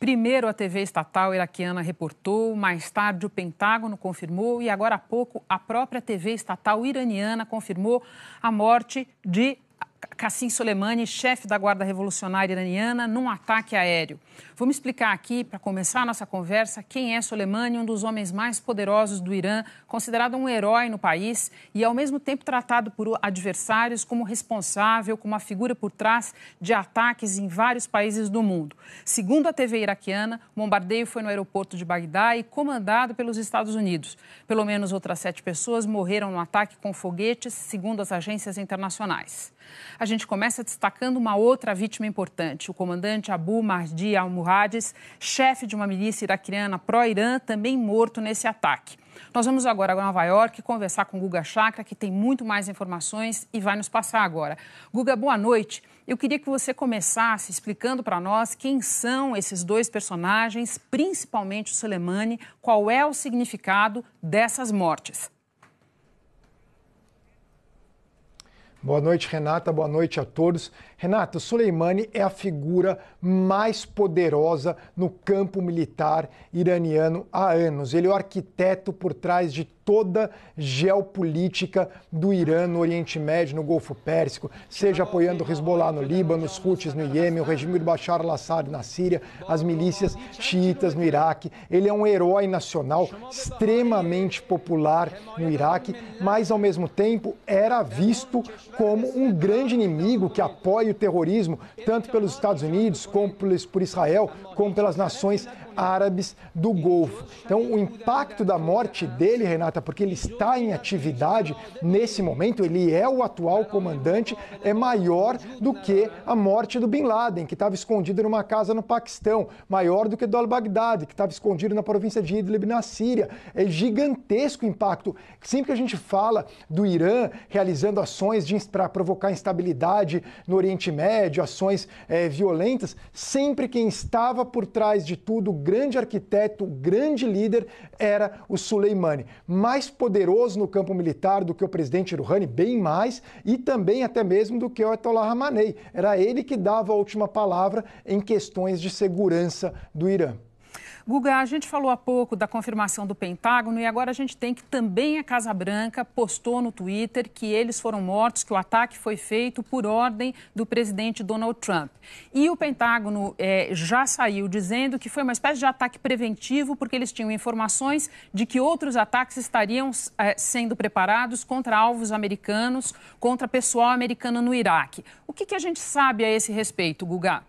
Primeiro, a TV estatal iraquiana reportou, mais tarde o Pentágono confirmou e agora há pouco a própria TV estatal iraniana confirmou a morte de Qasem Soleimani, chefe da Guarda Revolucionária Iraniana, num ataque aéreo. Vamos explicar aqui, para começar a nossa conversa, quem é Soleimani, um dos homens mais poderosos do Irã, considerado um herói no país e, ao mesmo tempo, tratado por adversários como responsável, como a figura por trás de ataques em vários países do mundo. Segundo a TV iraquiana, o bombardeio foi no aeroporto de Bagdá e comandado pelos Estados Unidos. Pelo menos outras 7 pessoas morreram no ataque com foguetes, segundo as agências internacionais. A gente começa destacando uma outra vítima importante, o comandante Abu Mahdi al-Muhandis, chefe de uma milícia iraquiana pró-Irã, também morto nesse ataque. Nós vamos agora a Nova York conversar com Guga Chakra, que tem muito mais informações e vai nos passar agora. Guga, boa noite. Eu queria que você começasse explicando para nós quem são esses 2 personagens, principalmente o Soleimani, qual é o significado dessas mortes. Boa noite, Renata. Boa noite a todos. Renata, o Soleimani é a figura mais poderosa no campo militar iraniano há anos. Ele é o arquiteto por trás de toda geopolítica do Irã no Oriente Médio, no Golfo Pérsico, seja apoiando o Hezbollah no Líbano, os Houthis no Iêmen, o regime do Bashar al-Assad na Síria, as milícias xiitas no Iraque. Ele é um herói nacional extremamente popular no Iraque, mas ao mesmo tempo era visto como um grande inimigo que apoia o terrorismo, tanto pelos Estados Unidos, como por Israel, como pelas nações árabes do Golfo. Então, o impacto da morte dele, Renata, porque ele está em atividade nesse momento, ele é o atual comandante, é maior do que a morte do Bin Laden, que estava escondido numa casa no Paquistão, maior do que do al-Baghdadi, que estava escondido na província de Idlib, na Síria. É gigantesco o impacto. Sempre que a gente fala do Irã realizando ações para provocar instabilidade no Oriente Médio, ações violentas, sempre quem estava por trás de tudo, o grande arquiteto, o grande líder, era o Soleimani. Mais poderoso no campo militar do que o presidente Rouhani, bem mais, e também até mesmo do que o Ayatollah Khamenei. Era ele que dava a última palavra em questões de segurança do Irã. Guga, a gente falou há pouco da confirmação do Pentágono e agora a gente tem que também a Casa Branca postou no Twitter que eles foram mortos, que o ataque foi feito por ordem do presidente Donald Trump. E o Pentágono já saiu dizendo que foi uma espécie de ataque preventivo porque eles tinham informações de que outros ataques estariam sendo preparados contra alvos americanos, contra pessoal americano no Iraque. O que a gente sabe a esse respeito, Guga?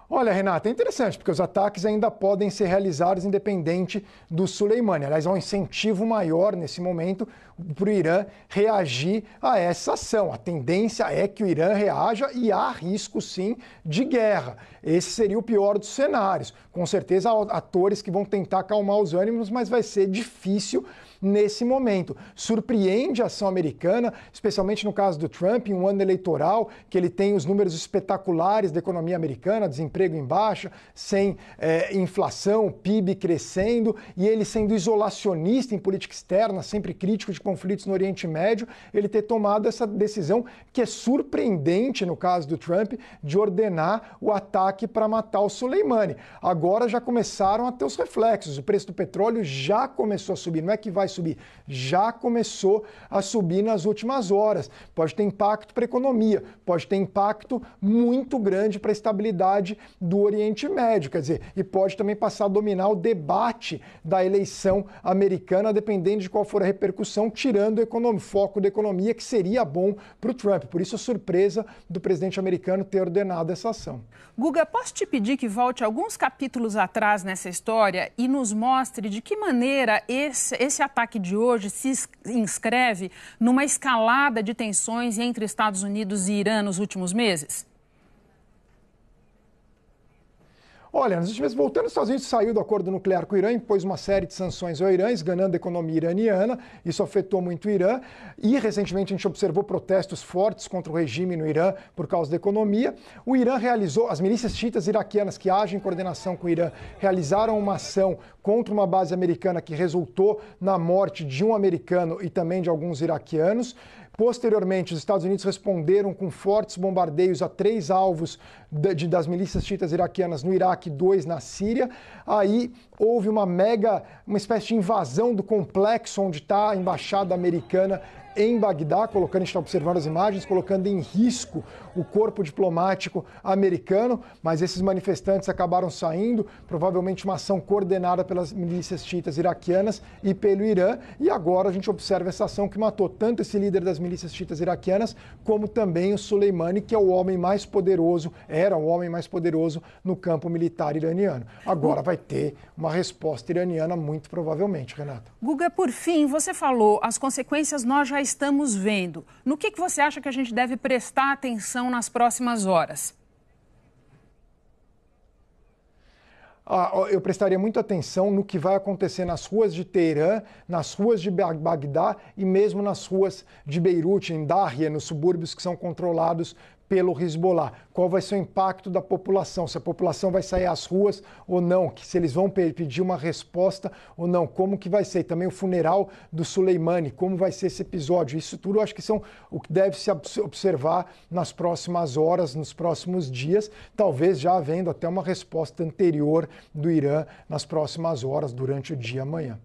Olha, Renata, é interessante, porque os ataques ainda podem ser realizados independente do Soleimani. Aliás, há um incentivo maior nesse momento para o Irã reagir a essa ação. A tendência é que o Irã reaja e há risco, sim, de guerra. Esse seria o pior dos cenários. Com certeza, há atores que vão tentar acalmar os ânimos, mas vai ser difícil nesse momento. Surpreende a ação americana, especialmente no caso do Trump, em um ano eleitoral, que ele tem os números espetaculares da economia americana, desemprego em baixa, sem inflação, PIB crescendo, e ele sendo isolacionista em política externa, sempre crítico de conflitos no Oriente Médio, ele ter tomado essa decisão que é surpreendente no caso do Trump, de ordenar o ataque para matar o Soleimani. Agora já começaram a ter os reflexos, o preço do petróleo já começou a subir, não é que vai subir, já começou a subir nas últimas horas. Pode ter impacto para a economia, pode ter impacto muito grande para a estabilidade do Oriente Médio, quer dizer, e pode também passar a dominar o debate da eleição americana, dependendo de qual for a repercussão, tirando o foco da economia, que seria bom para o Trump. Por isso a surpresa do presidente americano ter ordenado essa ação. Guga, posso te pedir que volte alguns capítulos atrás nessa história e nos mostre de que maneira esse ataque de hoje se inscreve numa escalada de tensões entre Estados Unidos e Irã nos últimos meses? Olha, nos últimos meses, voltando, os Estados Unidos saiu do acordo nuclear com o Irã, impôs uma série de sanções ao Irã, esganando a economia iraniana. Isso afetou muito o Irã. E, recentemente, a gente observou protestos fortes contra o regime no Irã por causa da economia. O Irã realizou, as milícias xiitas iraquianas que agem em coordenação com o Irã, realizaram uma ação contra uma base americana que resultou na morte de um americano e também de alguns iraquianos. Posteriormente, os Estados Unidos responderam com fortes bombardeios a 3 alvos das milícias xiitas iraquianas no Iraque, 2 na Síria. Aí houve uma espécie de invasão do complexo onde está a embaixada americana em Bagdá, a gente está observando as imagens, colocando em risco o corpo diplomático americano, mas esses manifestantes acabaram saindo, provavelmente uma ação coordenada pelas milícias xiitas iraquianas e pelo Irã, e agora a gente observa essa ação que matou tanto esse líder das milícias xiitas iraquianas, como também o Soleimani, que é o homem mais poderoso, era o homem mais poderoso no campo militar iraniano. Agora vai ter uma resposta iraniana, muito provavelmente, Renata. Guga, por fim, você falou, as consequências nós já estamos vendo. No que você acha que a gente deve prestar atenção nas próximas horas? Eu prestaria muita atenção no que vai acontecer nas ruas de Teherã, nas ruas de Bagdá e mesmo nas ruas de Beirute, em Darya, nos subúrbios que são controlados pelo Hezbollah. Qual vai ser o impacto da população? Se a população vai sair às ruas ou não? Se eles vão pedir uma resposta ou não? Como que vai ser? E também o funeral do Soleimani, como vai ser esse episódio? Isso tudo eu acho que são o que deve se observar nas próximas horas, nos próximos dias, talvez já havendo até uma resposta anterior do Irã nas próximas horas, durante o dia amanhã.